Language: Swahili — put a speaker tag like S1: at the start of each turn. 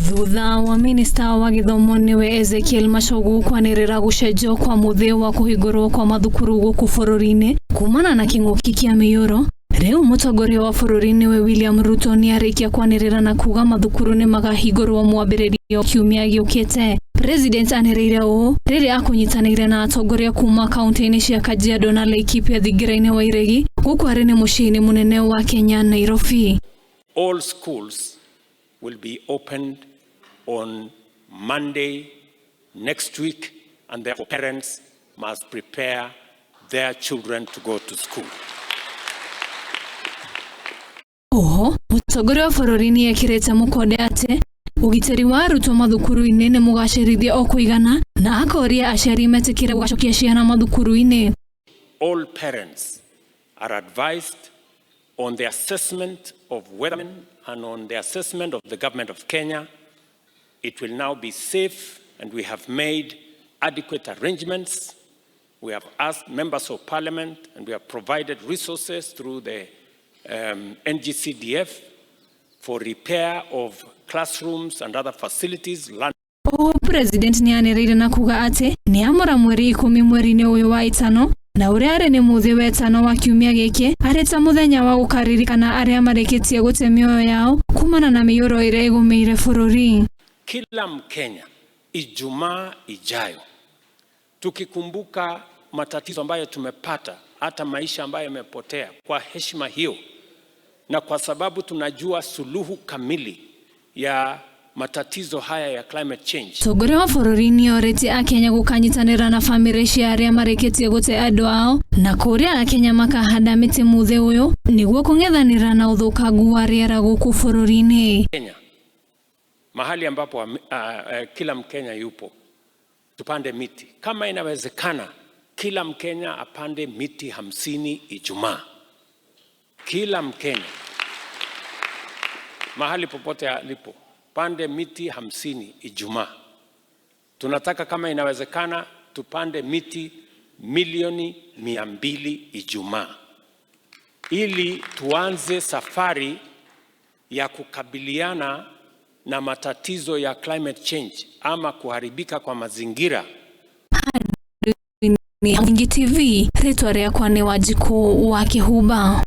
S1: Thutha wa minista wa githomo niwe Ezekiel Machogu kwanirira gucenjio kwa muthii wa kuhingurwo kwa mathukuru guku bururi-ini kumana na king'uki kia miyuro. Riu mutongoria wa bururi niwe William Ruto ni arikia kwanirira na kuga mathukuru ni magahingurwo mwambiririo kiumia giukite. President anirire uu riri akunyitanire na atongoria kuma kaunti-ini cia Kajiado na Laikipia Thigiraini wa Iregi guku ari ni muciini munene wa Kenya Nairobi.
S2: All schools will be opened on Monday next week, and their parents must prepare their children to go to school.
S1: Mutongoria wa bururi ni ekirite mukonde ati ugitiri wa arutwo mathukuru-ini ni mugacirithia o kuigana na akoria aciari metikire gugacokia ciana mathukuru-ini.
S2: All parents are advised on the assessment of weathermen and on the assessment of the government of Kenya. It will now be safe, and we have made adequate arrangements. We have asked members of parliament, and we have provided resources through the NGCDF for repair of classrooms and other facilities.
S1: President ni anirire na kuga ati ni amura mweri 10 mweri-ini uyu wa itano na uria ari ni muthi wa itano wa kiumia giki areta muthenya wa gukaririkana aria marikitie gute mioyo yao kumana na miyuro ire igumeire bururi.
S2: Kila Mkenya Ijumaa ijayo tukikumbuka matatizo ambayo tumepata, hata maisha ambayo yamepotea, kwa heshima hiyo na kwa sababu tunajua suluhu kamili ya matatizo haya ya climate change.
S1: Mutongoria wa bururi ni orete Akenya gukanyitanira na family cia aria marikitie gute andu ao na kuria Akenya makahanda miti muthi uyu niguo kung'ethanira na uthukangu wa riera guku bururi-ini.
S2: Kenya, mahali ambapo kila Mkenya yupo, tupande miti. Kama inawezekana, kila Mkenya apande miti 50 Ijumaa. Kila Mkenya mahali popote alipo, pande miti 50 Ijumaa. Tunataka kama inawezekana tupande miti milioni 200 Ijumaa, ili tuanze safari ya kukabiliana na matatizo ya climate change ama kuharibika kwa mazingira.
S1: Ni Mwingi TV, ritwa riakwa ni Wanjiku wa Kihuba.